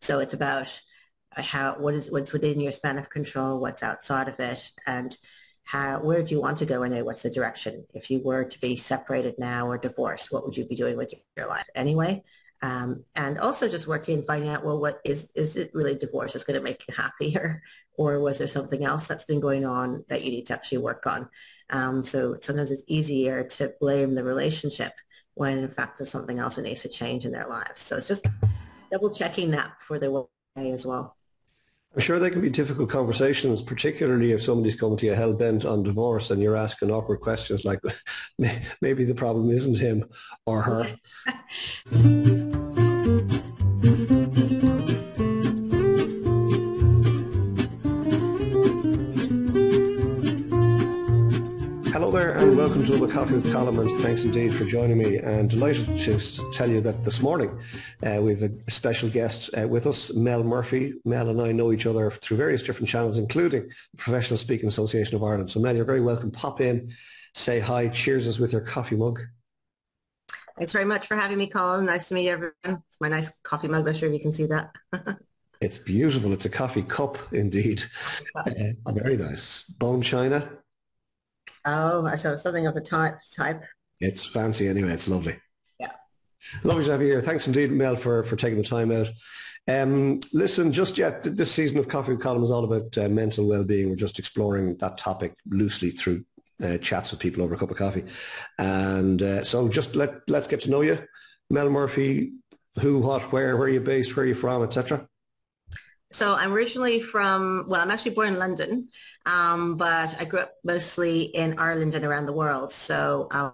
So it's about what's within your span of control, what's outside of it, and where do you want to go in it? What's the direction? If you were to be separated now or divorced, what would you be doing with your life anyway? And also just working and finding out, well, what is it really divorce that's going to make you happier? Or was there something else that's been going on that you need to actually work on? So sometimes it's easier to blame the relationship when in fact there's something else that needs to change in their lives. So it's just double checking that before they walk away as well. I'm sure they can be difficult conversations, particularly if somebody's coming to you hell bent on divorce and you're asking awkward questions like, maybe the problem isn't him or her. Hello there and welcome to the Coffee with Colm, and thanks indeed for joining me, and delighted to tell you that this morning we have a special guest with us, Mel Murphy. Mel and I know each other through various different channels, including the Professional Speaking Association of Ireland. So Mel, you're very welcome. Pop in, say hi, cheers us with your coffee mug. Thanks very much for having me, Colin. Nice to meet everyone. It's my nice coffee mug. I'm sure you can see that. It's beautiful. It's a coffee cup indeed. Very nice. Bone china. Oh, I saw something of the type. It's fancy anyway. It's lovely. Yeah. Lovely to have you here. Thanks indeed, Mel, for taking the time out. Listen, just yet, this season of Coffee with Colm is all about mental well-being. We're just exploring that topic loosely through chats with people over a cup of coffee. And so just let's get to know you. Mel Murphy, who, what, where are you based, where are you from, etc.? So I'm originally I'm actually born in London, but I grew up mostly in Ireland and around the world. So I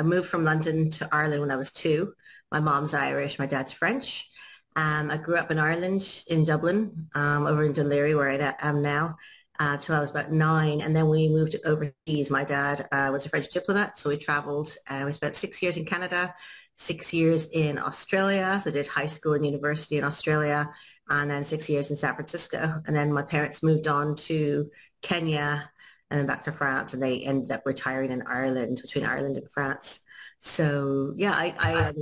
moved from London to Ireland when I was 2. My mom's Irish, my dad's French. I grew up in Ireland, in Dublin, over in Dunleary, where I am now, till I was about 9. And then we moved overseas. My dad was a French diplomat, so we traveled, and we spent 6 years in Canada, 6 years in Australia. So I did high school and university in Australia, and then 6 years in San Francisco. And then my parents moved on to Kenya and then back to France, and they ended up retiring in Ireland, between Ireland and France. So yeah, I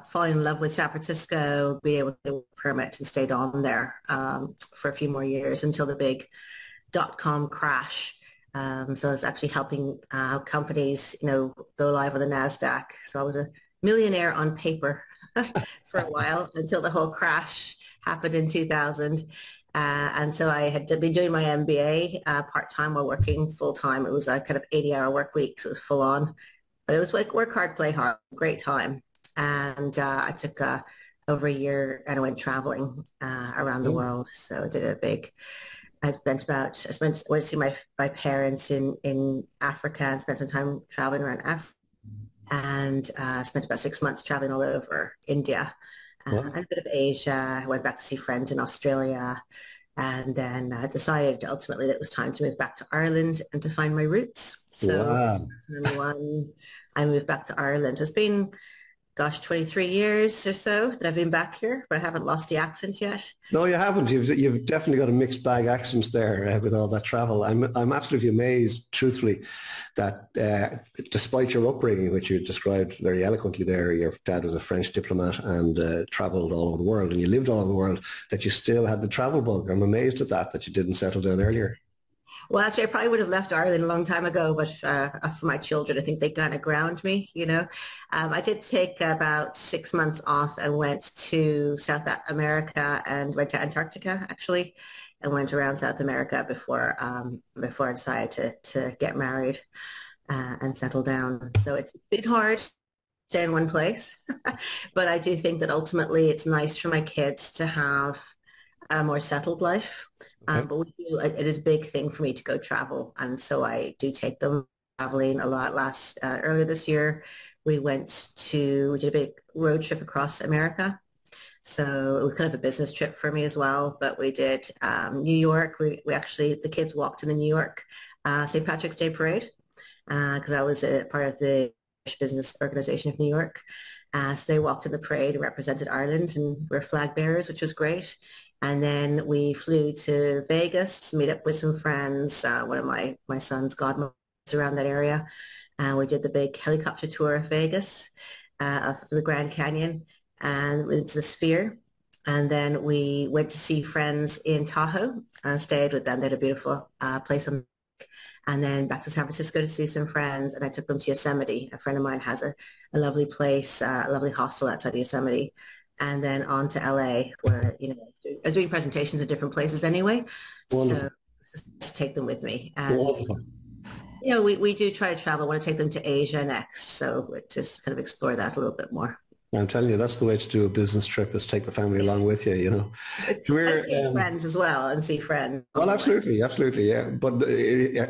falling in love with San Francisco, be able to get a permit and stayed on there for a few more years until the big .com crash. So I was actually helping companies, go live on the NASDAQ. So I was a millionaire on paper for a while until the whole crash happened in 2000. And so I had been doing my MBA part-time while working full-time. It was a kind of 80-hour work week, so it was full on. But it was like work hard, play hard, great time. And I took over a year and I went traveling around the world. So I went to see my parents in Africa and spent some time traveling around Africa, and spent about 6 months traveling all over India. And a bit of Asia. I went back to see friends in Australia, and then decided ultimately that it was time to move back to Ireland and to find my roots. So Wow. I moved back to Ireland. It's been, 23 years or so that I've been back here, but I haven't lost the accent yet. No, you haven't. You've definitely got a mixed bag accent there with all that travel. I'm absolutely amazed, truthfully, that despite your upbringing, which you described very eloquently there, your dad was a French diplomat and traveled all over the world, and you lived all over the world, that you still had the travel bug. I'm amazed at that you didn't settle down earlier. Well, actually, I probably would have left Ireland a long time ago, but for my children, I think they kind of ground me, I did take about 6 months off and went to South America and went to Antarctica, actually, and went around South America before I decided to get married and settle down. So it's been hard to stay in one place, but I do think that ultimately it's nice for my kids to have a more settled life. Okay. But it is a big thing for me to go travel. And so I do take them traveling a lot. Earlier this year, we did a big road trip across America. So it was kind of a business trip for me as well. But we did New York. We actually, the kids walked in the New York St. Patrick's Day Parade because I was a part of the business organization of New York. So they walked in the parade and represented Ireland, and we're flag bearers, which was great. And then we flew to Vegas to meet up with some friends, one of my son's godmothers around that area. And we did the big helicopter tour of Vegas, of the Grand Canyon, and into the Sphere. And then we went to see friends in Tahoe, stayed with them. They had a beautiful place. And then back to San Francisco to see some friends. And I took them to Yosemite. A friend of mine has a lovely place, a lovely hostel outside of Yosemite. And then on to LA, where, I was doing presentations at different places anyway. So Wonderful. just take them with me. And, Wonderful. we do try to travel. I want to take them to Asia next. So just kind of explore that a little bit more. I'm telling you, that's the way to do a business trip is take the family along with you, you know. Come And here, see friends as well and see friends on well, the way. absolutely, absolutely, yeah. But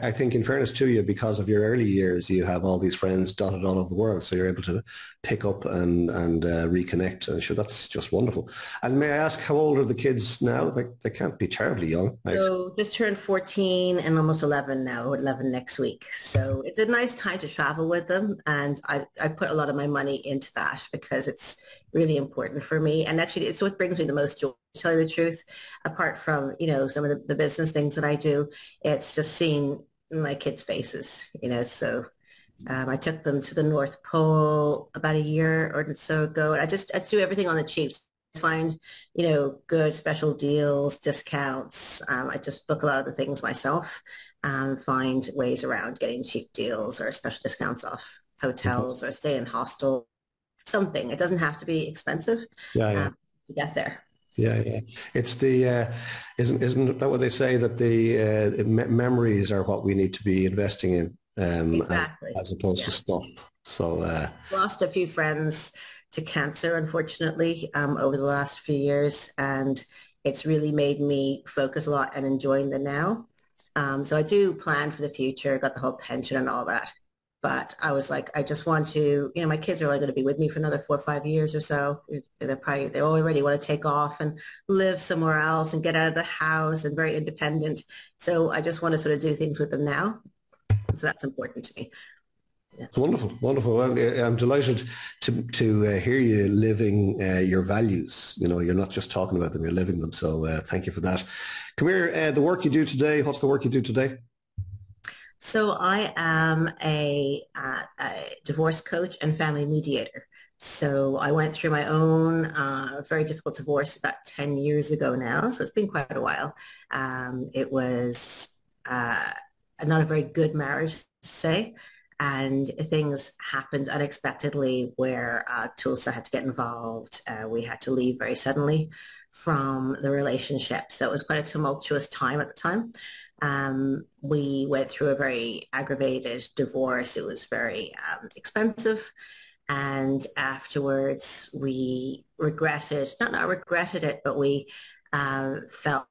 I think, in fairness to you, because of your early years, you have all these friends dotted all over the world, so you're able to pick up and reconnect. And sure, that's just wonderful. And may I ask, how old are the kids now? They can't be terribly young. So just turned 14 and almost 11 now, 11 next week. So it's a nice time to travel with them. And I put a lot of my money into that because it's really important for me. And actually, it's what brings me the most joy, to tell you the truth. Apart from, some of the business things that I do, it's just seeing my kids' faces, so I took them to the North Pole about a year or so ago. And I do everything on the cheap. Find, good special deals, discounts. I just book a lot of the things myself and find ways around getting cheap deals or special discounts off hotels or stay in hostel, something. It doesn't have to be expensive Yeah, yeah. um, to get there. So Yeah, yeah. It's the isn't that what they say that the memories are what we need to be investing in, exactly. as opposed to Yeah. stuff. So Lost a few friends to cancer, unfortunately, over the last few years, and it's really made me focus a lot and enjoying the now. So I do plan for the future, got the whole pension and all that. But I was like, I just want to, my kids are only going to be with me for another 4 or 5 years or so. They already want to take off and live somewhere else and get out of the house and very independent. So I just want to sort of do things with them now. So that's important to me. Yeah. it's wonderful, wonderful. Well, I'm delighted to hear you living your values. You know, you're not just talking about them; you're living them. So thank you for that. Come here. The work you do today. What's the work you do today? So I am a divorce coach and family mediator. So I went through my own very difficult divorce about 10 years ago now. So it's been quite a while. It was not a very good marriage, to say. And things happened unexpectedly where Tulsa had to get involved. We had to leave very suddenly from the relationship. So it was quite a tumultuous time at the time. We went through a very aggravated divorce. It was very expensive. And afterwards, we regretted, not regretted it, but we felt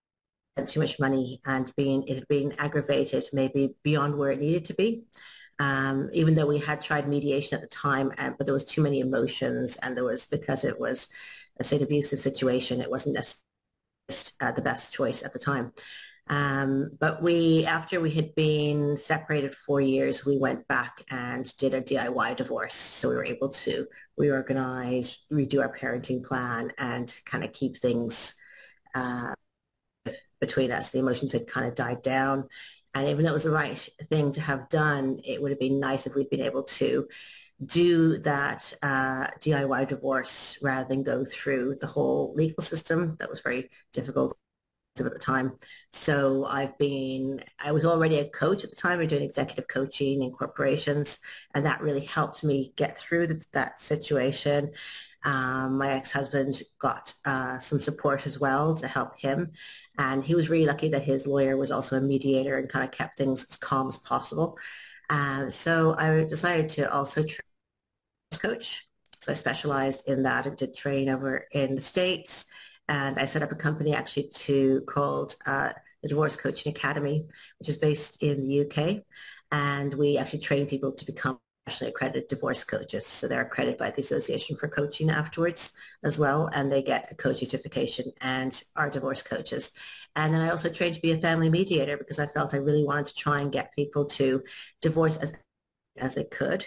too much money and it had been aggravated maybe beyond where it needed to be. Even though we had tried mediation at the time, but there was too many emotions and because it was a state abusive situation, it wasn't necessarily the best choice at the time. But after we had been separated 4 years, we went back and did a DIY divorce. So we were able to reorganize, redo our parenting plan, and kind of keep things uh, between us. The emotions had kind of died down. And even though it was the right thing to have done, it would have been nice if we'd been able to do that DIY divorce rather than go through the whole legal system. That was very difficult at the time. So I was already a coach at the time. I was doing executive coaching in corporations, and that really helped me get through that situation. My ex-husband got some support as well to help him. And he was really lucky that his lawyer was also a mediator and kind of kept things as calm as possible. So I decided to also train as a coach. So I specialized in that and did train over in the States. And I set up a company actually called the Divorce Coaching Academy, which is based in the UK. And we actually train people to become nationally accredited divorce coaches. So they're accredited by the Association for Coaching afterwards as well. And they get a coach certification and are divorce coaches. And then I also trained to be a family mediator because I felt I really wanted to try and get people to divorce as they could,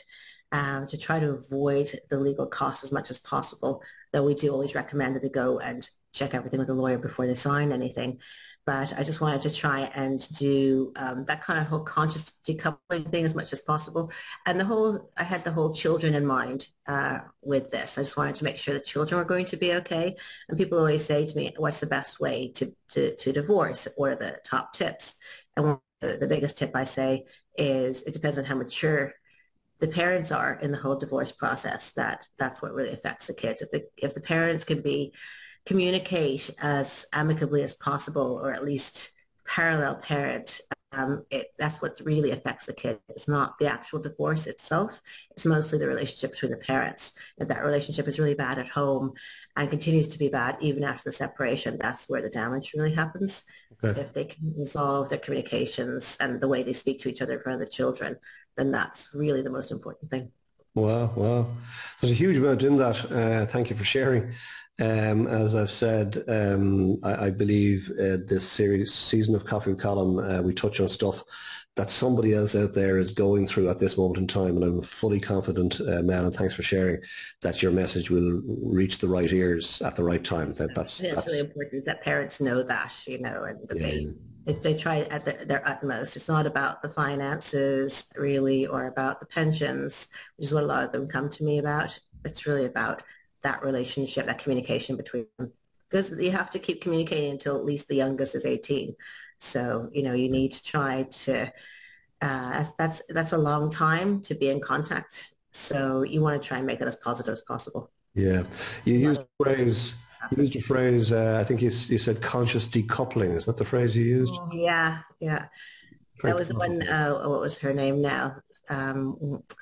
to try to avoid the legal costs as much as possible, though we do always recommend that they go and check everything with a lawyer before they sign anything. But I just wanted to try and do that kind of whole conscious decoupling thing as much as possible. And I had the whole children in mind with this. I just wanted to make sure the children were going to be okay. And people always say to me, what's the best way to divorce? What are the top tips? And the biggest tip I say is it depends on how mature the parents are in the whole divorce process. That's what really affects the kids. If the parents can be communicate as amicably as possible, or at least parallel parent, that's what really affects the kid. It's not the actual divorce itself. It's mostly the relationship between the parents. If that relationship is really bad at home and continues to be bad even after the separation, that's where the damage really happens. But Okay. if they can resolve their communications and the way they speak to each other in front of the children, then that's really the most important thing. Wow, wow. There's a huge amount in that. Thank you for sharing. As I've said, I believe this season of Coffee with Column, we touch on stuff that somebody else out there is going through at this moment in time. And I'm fully confident, Mel, and thanks for sharing, that your message will reach the right ears at the right time. I think it's really important that parents know that, and that Yeah, they try at their utmost. It's not about the finances really or about the pensions, which is what a lot of them come to me about. It's really about that relationship, that communication between them. Because you have to keep communicating until at least the youngest is 18. So, you need to try to, that's a long time to be in contact. So you want to try and make it as positive as possible. yeah. You A lot used of a phrase. You used a phrase. I think you said conscious decoupling. Is that the phrase you used? Yeah, yeah. Very That was the one, powerful. what was her name now?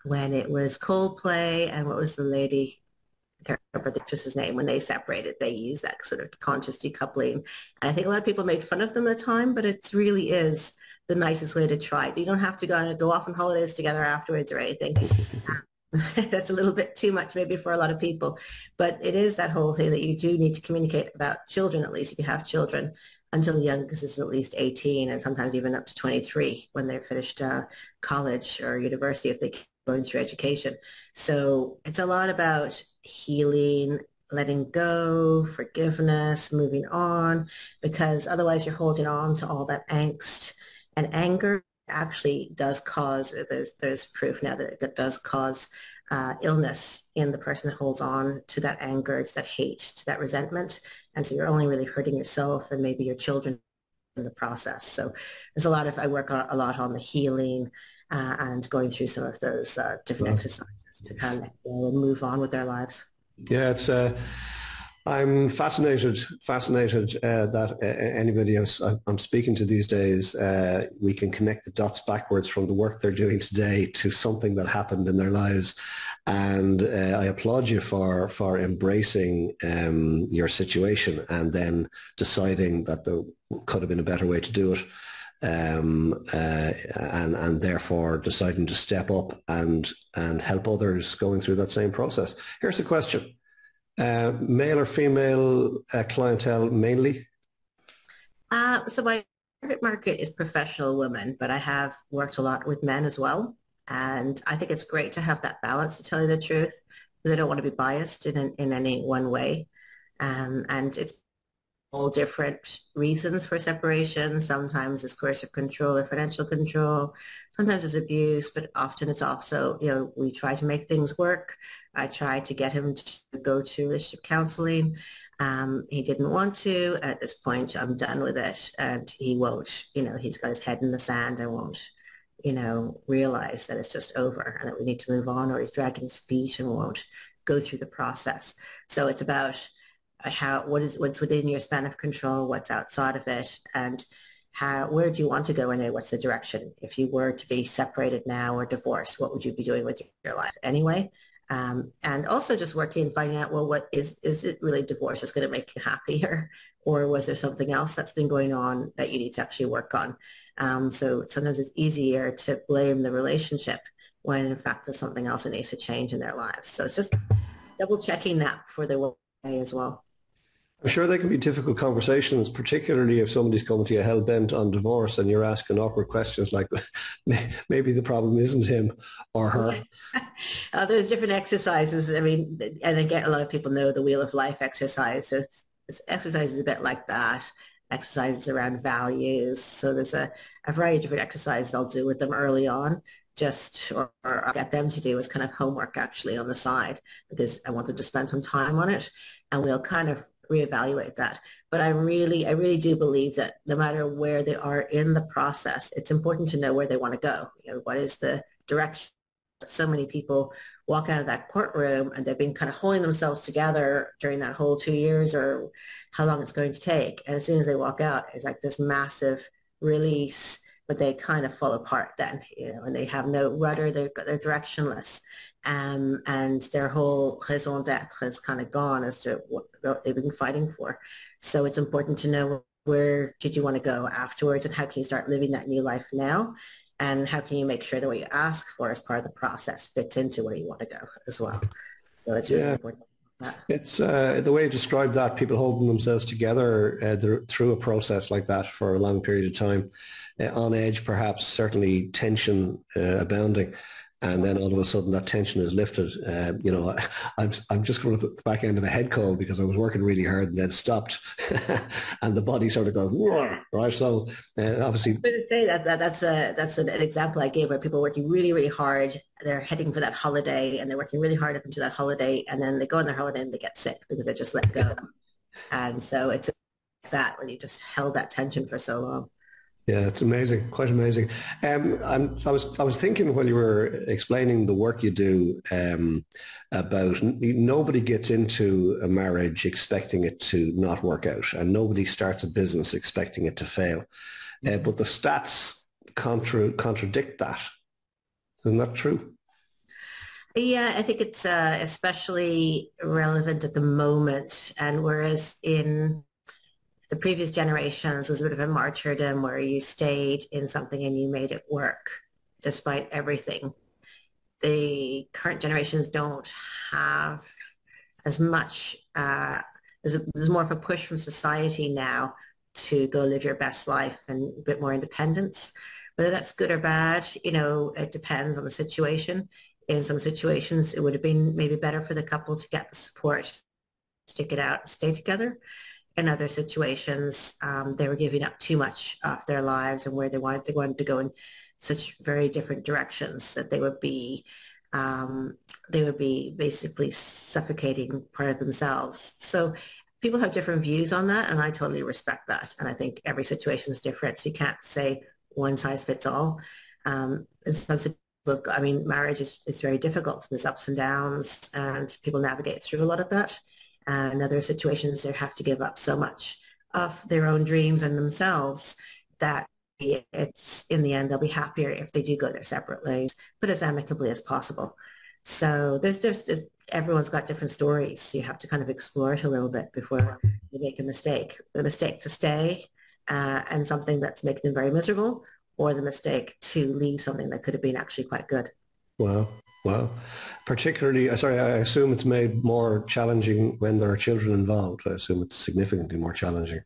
When it was Coldplay and what was the lady? I can't remember the actress's name. When they separated, they used that sort of conscious decoupling. And I think a lot of people made fun of them at the time, but it really is the nicest way to try it. You don't have to go off on holidays together afterwards or anything. That's a little bit too much maybe for a lot of people, but it is that whole thing that you do need to communicate about children, at least if you have children, until the youngest is at least 18 and sometimes even up to 23 when they're finished college or university if they're going through education. So it's a lot about healing, letting go, forgiveness, moving on, because otherwise you're holding on to all that angst and anger actually does cause, there's proof now that it does cause illness in the person that holds on to that anger, to that hate, to that resentment. And so you're only really hurting yourself and maybe your children in the process. So I work a lot on the healing and going through some of those different Well, exercises to kind of let go and move on with their lives. yeah, it's. I'm fascinated that anybody else I'm speaking to these days, we can connect the dots backwards from the work they're doing today to something that happened in their lives. And I applaud you for embracing your situation and then deciding that there could have been a better way to do it. And therefore deciding to step up and help others going through that same process. Here's a question. Male or female clientele mainly? So my target market is professional women, but I have worked a lot with men as well. And I think it's great to have that balance, to tell you the truth, because I don't want to be biased in any one way. And it's all different reasons for separation. Sometimes it's coercive control or financial control. Sometimes it's abuse, but often it's also, we try to make things work. I tried to get him to go to relationship counseling. He didn't want to. At this point, I'm done with it. And he won't, he's got his head in the sand and won't, realize that it's just over and that we need to move on, or he's dragging his feet and won't go through the process. So it's about what's within your span of control, what's outside of it, and where do you want to go anyway? What's the direction? If you were to be separated now or divorced, what would you be doing with your life anyway? And also just working and finding out, well, what is it really divorce that's going to make you happier? Or was there something else that's been going on that you need to actually work on? So sometimes it's easier to blame the relationship when in fact there's something else that needs to change in their lives. So it's just double checking that before they walk away as well. I'm sure they can be difficult conversations, particularly if somebody's coming to you hell bent on divorce and you're asking awkward questions like, maybe the problem isn't him or her. There's different exercises. I mean, and again, a lot of people know the Wheel of Life exercise. So exercise is a bit like that. Exercises around values. So there's a variety of different exercises I'll do with them early on, just or I'll get them to do as kind of homework actually on the side because I want them to spend some time on it, and we'll kind of reevaluate that. But I really do believe that no matter where they are in the process, it's important to know where they want to go. You know, what is the direction? So many people walk out of that courtroom and they've been kind of holding themselves together during that whole 2 years or how long it's going to take. And as soon as they walk out, it's like this massive release, but they kind of fall apart then, you know, and they have no rudder, they're directionless. And their whole raison d'etre has kind of gone as to what they've been fighting for. So it's important to know where did you want to go afterwards and how can you start living that new life now? And how can you make sure that what you ask for as part of the process fits into where you want to go as well? So it's really Yeah. important. Yeah. It's the way you described that, people holding themselves together through a process like that for a long period of time, on edge perhaps, certainly tension abounding. And then all of a sudden that tension is lifted. I'm just going to the back end of a head cold because I was working really hard and then stopped, and the body sort of goes, "Roar," right. So I obviously, was going to say that's an example I gave where people are working really, really hard. They're heading for that holiday and they're working really hard up into that holiday and then they go on their holiday and they get sick because they just let go. And so it's like that when you just held that tension for so long. yeah, it's amazing, quite amazing. I was thinking while you were explaining the work you do, about nobody gets into a marriage expecting it to not work out, and nobody starts a business expecting it to fail. But the stats contradict that. Isn't that true? Yeah, I think it's especially relevant at the moment. And whereas in the previous generations, there's a bit of a martyrdom where you stayed in something and you made it work despite everything. The current generations don't have as much. There's more of a push from society now to go live your best life and a bit more independence. Whether that's good or bad, you know, it depends on the situation. In some situations, it would have been maybe better for the couple to get the support, stick it out, and stay together. In other situations, they were giving up too much of their lives and where they wanted to go in such very different directions that they would be basically suffocating part of themselves. So people have different views on that, and I totally respect that. And I think every situation is different, so you can't say one size fits all. In some look, I mean, marriage is very difficult. There's ups and downs, and people navigate through a lot of that. In other situations, they have to give up so much of their own dreams and themselves that it's in the end they'll be happier if they do go their separate ways, but as amicably as possible. So there's just everyone's got different stories. You have to kind of explore it a little bit before you make a mistake. The mistake to stay and something that's making them very miserable, or the mistake to leave something that could have been actually quite good. Wow. Wow. Particularly, sorry, I assume it's made more challenging when there are children involved. I assume it's significantly more challenging.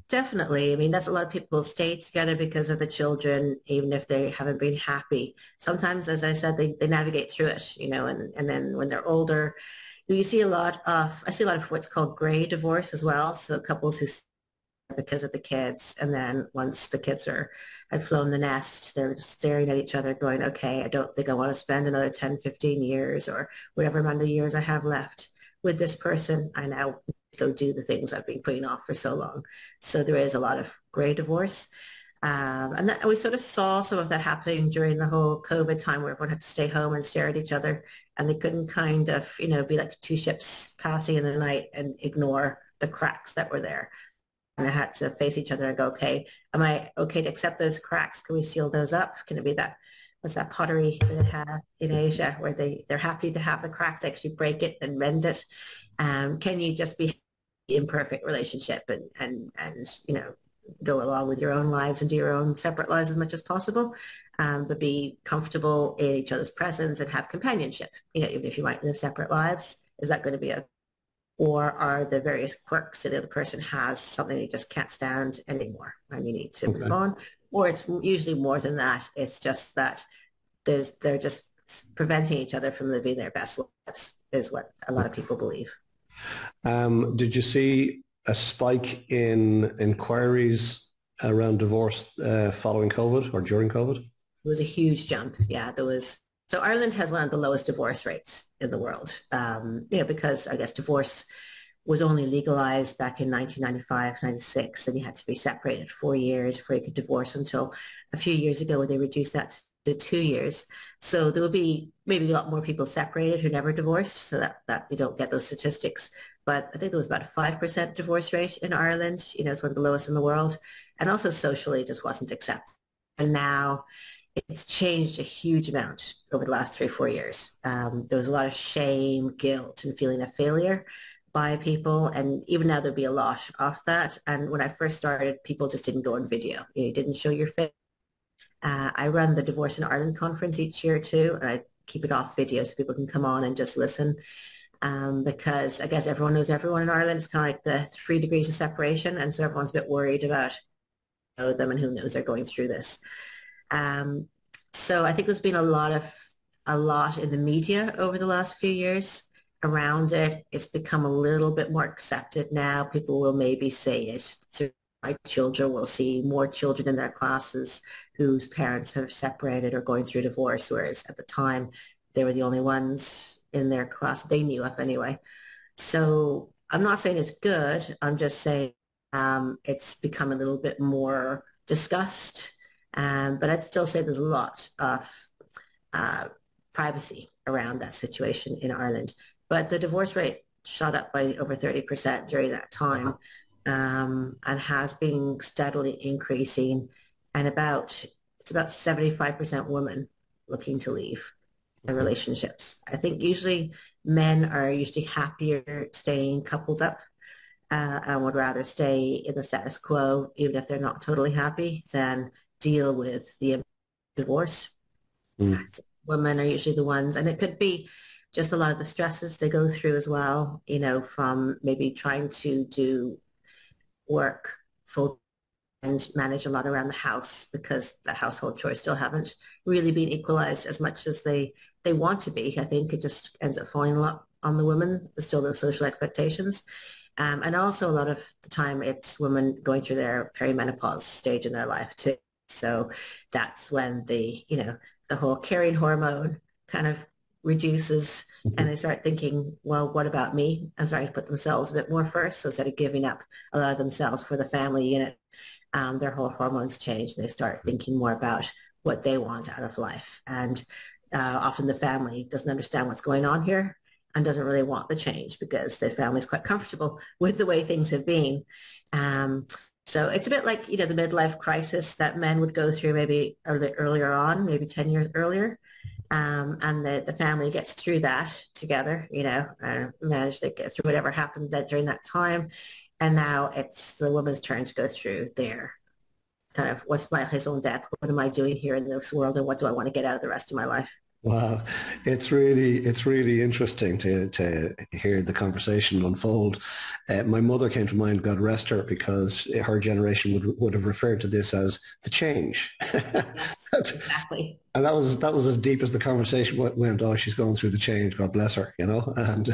Definitely. I mean, that's a lot of people stay together because of the children, even if they haven't been happy. Sometimes, as I said, they navigate through it, you know, and then when they're older, I see a lot of what's called gray divorce as well. So couples who because of the kids. And then once the kids have flown the nest, they're just staring at each other going, okay, I don't think I want to spend another 10, 15 years or whatever amount of years I have left with this person. I now go do the things I've been putting off for so long. So there is a lot of gray divorce. And we sort of saw some of that happening during the whole COVID time where everyone had to stay home and stare at each other and they couldn't kind of, you know, be like two ships passing in the night and ignore the cracks that were there. And I had to face each other and go, okay, am I okay to accept those cracks? Can we seal those up? Can it be that, what's that pottery they have in Asia where they're happy to have the cracks, actually break it and mend it? Can you just be imperfect relationship and you know, go along with your own lives and do your own separate lives as much as possible, but be comfortable in each other's presence and have companionship, you know, even if you might live separate lives, is that going to be a or are the various quirks that the other person has something you just can't stand anymore and you need to move Okay. on? Or it's usually more than that. It's just that they're just preventing each other from living their best lives is what a lot of people believe. Did you see a spike in inquiries around divorce following COVID or during COVID? It was a huge jump. Yeah, there was. So Ireland has one of the lowest divorce rates in the world. Because I guess divorce was only legalized back in 1995, 96. Then you had to be separated 4 years before you could divorce until a few years ago when they reduced that to 2 years. So there will be maybe a lot more people separated who never divorced, so that we don't get those statistics. But I think there was about a 5% divorce rate in Ireland. It's one of the lowest in the world. And also socially, it just wasn't accepted. And now it's changed a huge amount over the last 3 or 4 years. There was a lot of shame, guilt, and feeling of failure by people. And even now there'll be a lot of that. And when I first started, people just didn't go on video. You didn't show your face. I run the Divorce in Ireland conference each year too, and I keep it off video so people can come on and just listen. Because I guess everyone knows everyone in Ireland. It's kind of like the 3 degrees of separation. And so everyone's a bit worried about them and who knows they're going through this. Um, so I think there's been a lot in the media over the last few years around it. It's become a little bit more accepted now. People will maybe say it. So my children will see more children in their classes whose parents have separated or going through divorce, whereas at the time they were the only ones in their class they knew of anyway. So I'm not saying it's good. I'm just saying it's become a little bit more discussed. But I'd still say there's a lot of uh, privacy around that situation in Ireland. But the divorce rate shot up by over 30% during that time, and has been steadily increasing. And it's about 75% women looking to leave their relationships. I think usually men are usually happier staying coupled up, and would rather stay in the status quo, even if they're not totally happy, than deal with the divorce. Mm. Women are usually the ones, and it could be just a lot of the stresses they go through as well, from maybe trying to do work full and manage a lot around the house because the household chores still haven't really been equalized as much as they want to be. I think it just ends up falling a lot on the women. There's still those social expectations. And also a lot of the time it's women going through their perimenopause stage in their life too. So that's when the whole carrying hormone kind of reduces and they start thinking, well, what about me? And starting to put themselves a bit more first. So instead of giving up a lot of themselves for the family unit, their whole hormones change and they start thinking more about what they want out of life. And often the family doesn't understand what's going on here and doesn't really want the change because the family's quite comfortable with the way things have been. Um, so it's a bit like, the midlife crisis that men would go through maybe earlier on, maybe 10 years earlier. And the family gets through that together, manage to get through whatever happened during that time. And now it's the woman's turn to go through their kind of his own death? What am I doing here in this world? And what do I want to get out of the rest of my life? Wow, it's really interesting to hear the conversation unfold. My mother came to mind, God rest her, because her generation would have referred to this as the change. Yes, exactly. And that was as deep as the conversation went. Oh, she's going through the change. God bless her, And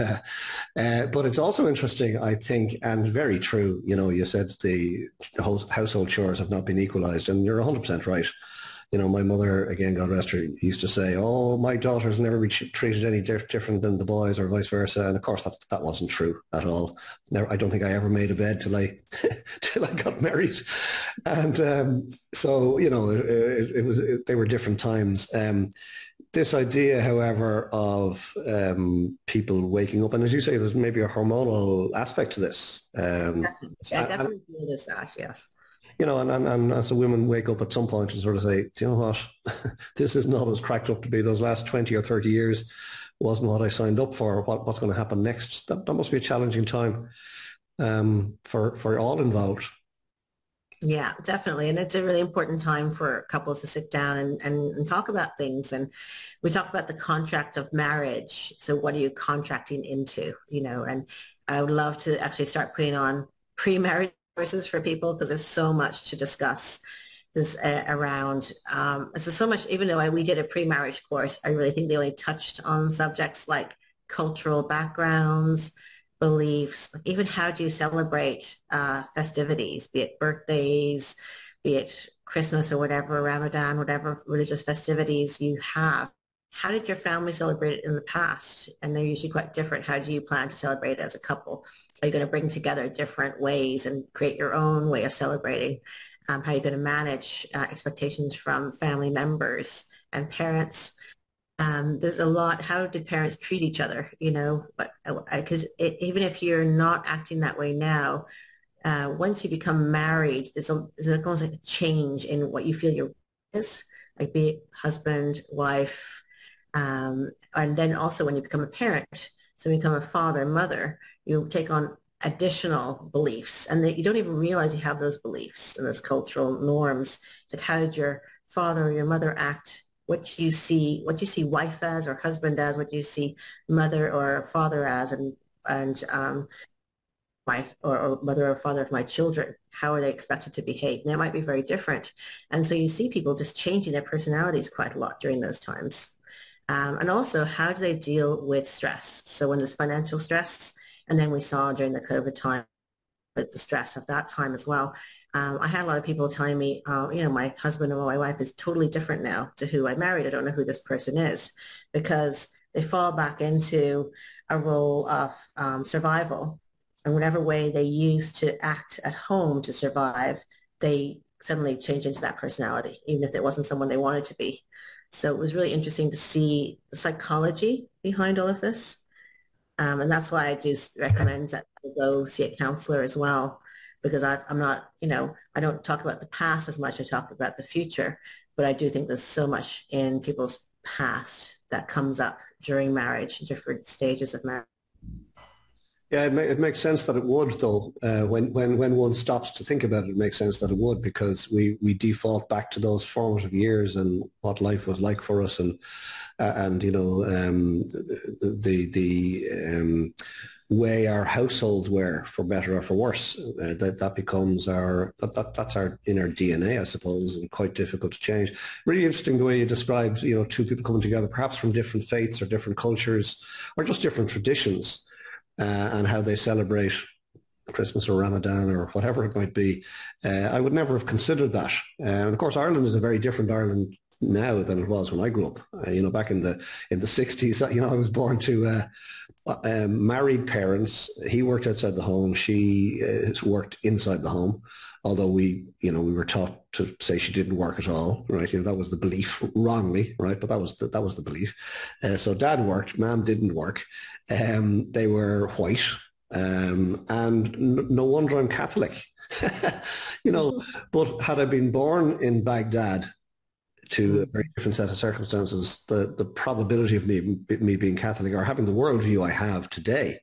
but it's also interesting, I think, and very true. You said the whole household chores have not been equalised, and you're 100% right. My mother, again, God rest her, used to say, "Oh, my daughters never be treated any different than the boys, or vice versa." And of course, that wasn't true at all. Never, I don't think I ever made a bed till I till I got married, and so they were different times. This idea, however, of people waking up, and as you say, there's maybe a hormonal aspect to this. Definitely. I And, definitely feel this that, yes. and as a women wake up at some point and sort of say, do you know what, this is not as cracked up to be. Those last 20 or 30 years wasn't what I signed up for. What's going to happen next? That must be a challenging time for all involved. Yeah, definitely. And it's a really important time for couples to sit down and talk about things. And we talk about the contract of marriage. So what are you contracting into, and I would love to actually start putting on pre-marriage courses for people because there's so much to discuss this around. So much, even though we did a pre-marriage course, I really think they only touched on subjects like cultural backgrounds, beliefs, like even how do you celebrate festivities, be it birthdays, be it Christmas or whatever, Ramadan, whatever religious festivities you have. How did your family celebrate it in the past? And they're usually quite different. How do you plan to celebrate it as a couple? Are you going to bring together different ways and create your own way of celebrating? How are you going to manage expectations from family members and parents? There's a lot. How did parents treat each other? You know, but because even if you're not acting that way now, once you become married, there's almost like a change in what you feel your is, like be it husband, wife, and then also when you become a parent, so when you become a father, mother, you take on additional beliefs, and that you don't even realize you have those beliefs and those cultural norms. That how did your father or your mother act? What you see wife as or husband as, what you see mother or father as, and my or mother or father of my children, how are they expected to behave? And that might be very different. And so you see people just changing their personalities quite a lot during those times. And also, how do they deal with stress? So when there's financial stress, and then we saw during the COVID time, with the stress of that time as well. I had a lot of people telling me, my husband or my wife is totally different now to who I married. I don't know who this person is because they fall back into a role of survival. And whatever way they used to act at home to survive, they suddenly change into that personality, even if it wasn't someone they wanted to be. So it was really interesting to see the psychology behind all of this. And that's why I do recommend that people go see a counselor as well, because I'm not, I don't talk about the past as much. I talk about the future, but I do think there's so much in people's past that comes up during marriage, different stages of marriage. Yeah, it makes sense that it would, though. When one stops to think about it, it makes sense that it would because we default back to those formative years and what life was like for us, and the way our households were, for better or for worse. That becomes that's our in our DNA, I suppose, and quite difficult to change. Really interesting the way you described, two people coming together, perhaps from different faiths or different cultures or just different traditions and how they celebrate Christmas or Ramadan or whatever it might be. I would never have considered that. And of course, Ireland is a very different Ireland now than it was when I grew up. Back in the 60s, I was born to married parents. He worked outside the home. She worked inside the home. Although we were taught to say she didn't work at all, right? That was the belief, wrongly, right? But that was the belief. So dad worked, mom didn't work. They were white, and no wonder I'm Catholic. you know, but had I been born in Baghdad to a very different set of circumstances, the probability of me being Catholic or having the worldview I have today,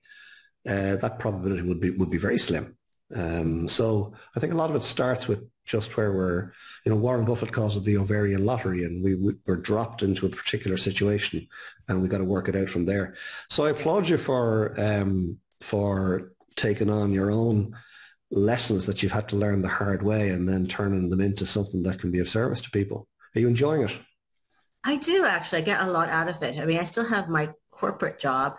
that probability would be very slim. So I think a lot of it starts with just where Warren Buffett calls it the ovarian lottery, and we're dropped into a particular situation, and we got to work it out from there. So I applaud you for taking on your own lessons that you've had to learn the hard way, and then turning them into something that can be of service to people. Are you enjoying it? I do actually. I get a lot out of it. I mean, I still have my corporate job,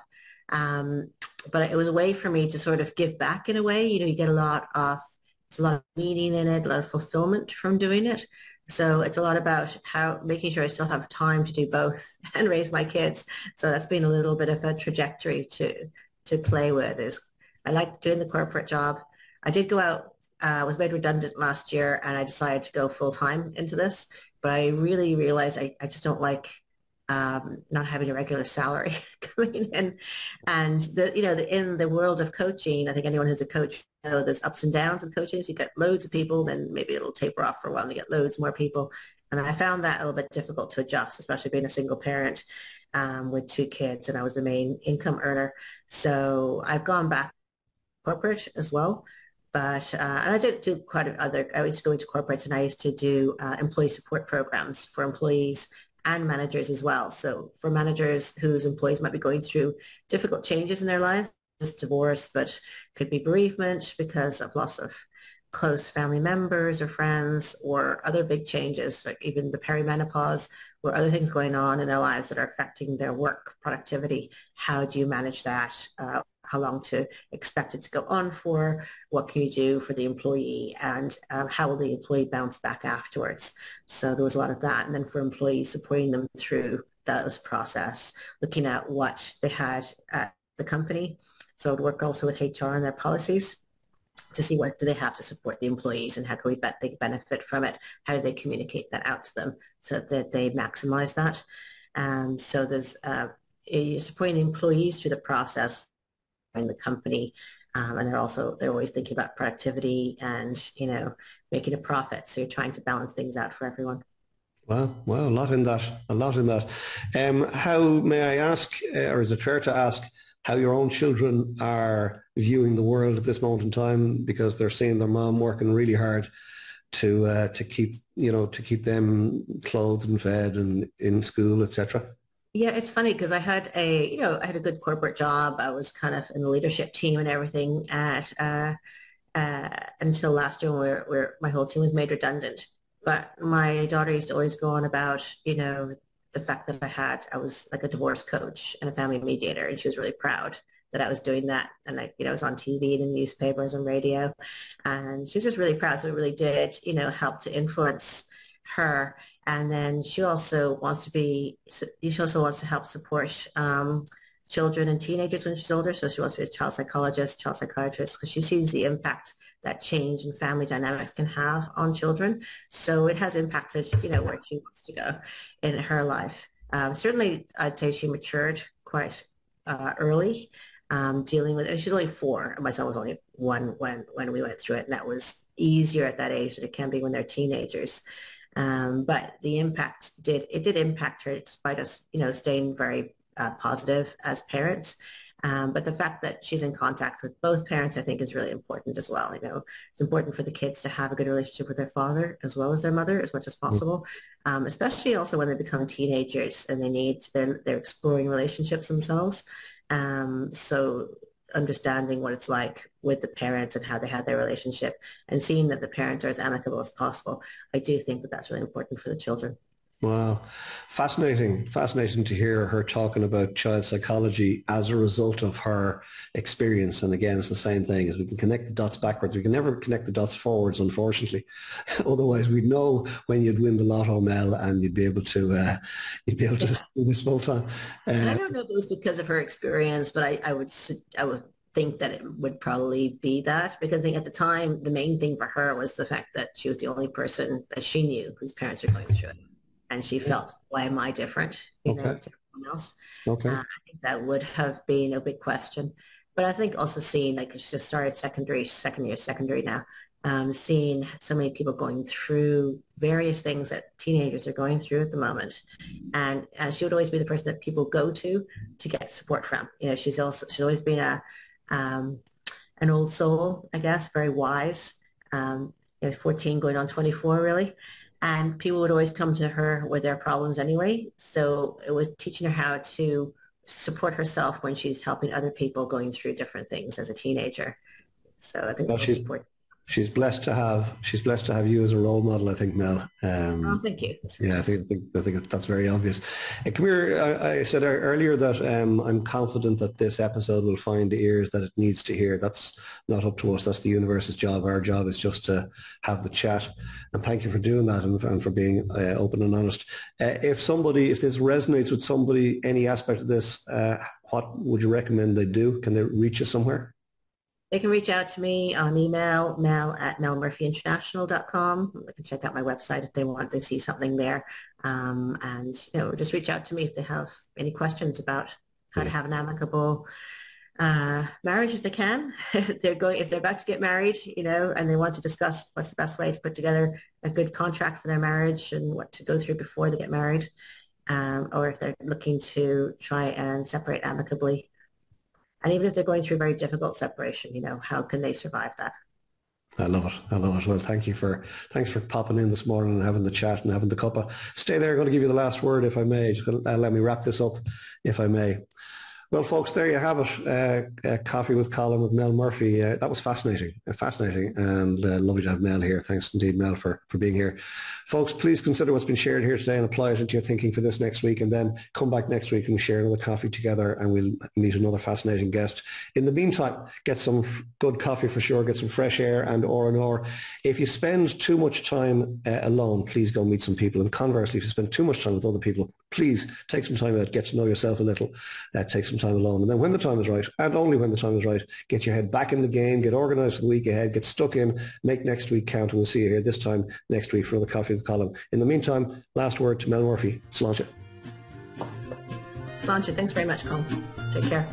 um, but it was a way for me to sort of give back in a way. You get it's a lot of meaning in it, a lot of fulfillment from doing it. So it's a lot about how making sure I still have time to do both and raise my kids. So that's been a little bit of a trajectory to play with. I like doing the corporate job. I did go out, was made redundant last year, and I decided to go full time into this. But I really realized I just don't like not having a regular salary coming in. And in the world of coaching, I think anyone who's a coach there's ups and downs in coaching. So you get loads of people, then maybe it'll taper off for a while and you get loads more people. And I found that a little bit difficult to adjust, especially being a single parent with two kids, and I was the main income earner. So I've gone back corporate as well. But and I did do I used to go into corporates and I used to do employee support programs for employees and managers as well. So for managers whose employees might be going through difficult changes in their lives, just divorce, but could be bereavement because of loss of close family members or friends or other big changes, like even the perimenopause or other things going on in their lives that are affecting their work productivity. How do you manage that? how long to expect it to go on for, what can you do for the employee, and how will the employee bounce back afterwards. So there was a lot of that. And then for employees, supporting them through those process, looking at what they had at the company. So I'd work also with HR and their policies to see what do they have to support the employees and how can we bet they benefit from it? How do they communicate that out to them so that they maximize that? So there's supporting the employees through the process in the company. And they're always thinking about productivity and, making a profit. So you're trying to balance things out for everyone. Wow, a lot in that, a lot in that. How may I ask, or is it fair to ask, how your own children are viewing the world at this moment in time because they're seeing their mom working really hard to keep to keep them clothed and fed and in school, etc. Yeah, it's funny because I had a good corporate job. I was kind of in the leadership team and everything at until last year where my whole team was made redundant. But my daughter used to always go on about, the fact that I was like a divorce coach and a family mediator, and she was really proud that I was doing that. And I was on TV and in newspapers and radio, and she was just really proud. So it really did, help to influence her. And then she also wants to help support children and teenagers when she's older. So she wants to be a child psychologist, child psychiatrist, because she sees the impact that change and family dynamics can have on children. So it has impacted, where she wants to go in her life. Certainly, I'd say she matured quite early, dealing with it. She's only 4, and my son was only 1 when we went through it, and that was easier at that age than it can be when they're teenagers. But it did impact her despite us, staying very positive as parents. But the fact that she's in contact with both parents, I think, is really important as well. It's important for the kids to have a good relationship with their father as well as their mother as much as possible, especially also when they become teenagers and they're exploring relationships themselves. So understanding what it's like with the parents and how they had their relationship and seeing that the parents are as amicable as possible. I do think that that's really important for the children. Wow. Fascinating to hear her talking about child psychology as a result of her experience. And again, it's the same thing as we can connect the dots backwards. We can never connect the dots forwards, unfortunately. Otherwise, we'd know when you'd win the lotto, Mel, and you'd be able to Yeah. do this full time. And I Uh, don't know if it was because of her experience, but I would think that it would probably be that because I think at the time, the main thing for her was the fact that she was the only person that she knew whose parents were going through it. And she felt, why am I different, okay. to everyone else? Okay. I think that would have been a big question. But I think also seeing, like, she just started second year secondary now, seeing so many people going through various things that teenagers are going through at the moment. And she would always be the person that people go to get support from. She's always been um, an old soul, I guess, very wise, 14 going on 24 really. And people would always come to her with their problems anyway. So it was teaching her how to support herself when she's helping other people going through different things as a teenager. So I think Well, that was important. she's blessed to have you as a role model, I think, Mel. Oh, thank you. That's very Yeah, nice. I think that's very obvious. Come here. I said earlier that I'm confident that this episode will find the ears that it needs to hear. That's not up to us. That's the universe's job. Our job is just to have the chat. And thank you for doing that and for being open and honest. If this resonates with somebody, any aspect of this, what would you recommend they do? Can they reach you somewhere? They can reach out to me on email, mel@melmurphyinternational.com. They can check out my website if they want to see something there. And, just reach out to me if they have any questions about how to Yeah, have an amicable marriage if they can. If they're about to get married, and they want to discuss what's the best way to put together a good contract for their marriage and what to go through before they get married. Or if they're looking to try and separate amicably. And even if they're going through a very difficult separation, how can they survive that? I love it. I love it. Well, thanks for popping in this morning and having the chat and having the cuppa. Stay there. I'm going to give you the last word, if I may. Just let me wrap this up, if I may. Well, folks, there you have it. Coffee with Colm with Mel Murphy. That was fascinating, and lovely to have Mel here. Thanks indeed, Mel, for being here. Folks, please consider what's been shared here today and apply it into your thinking for this next week, and then come back next week and share another coffee together, and we'll meet another fascinating guest. In the meantime, get some good coffee for sure, get some fresh air and R&R. If you spend too much time alone, please go meet some people. And conversely, if you spend too much time with other people, please take some time out, get to know yourself a little, take some time alone. And then when the time is right, and only when the time is right, get your head back in the game, get organised for the week ahead, get stuck in, make next week count, and we'll see you here this time next week for another Coffee with Colm. In the meantime, last word to Mel Murphy. Sláinte. Sláinte. Thanks very much, Colm. Take care.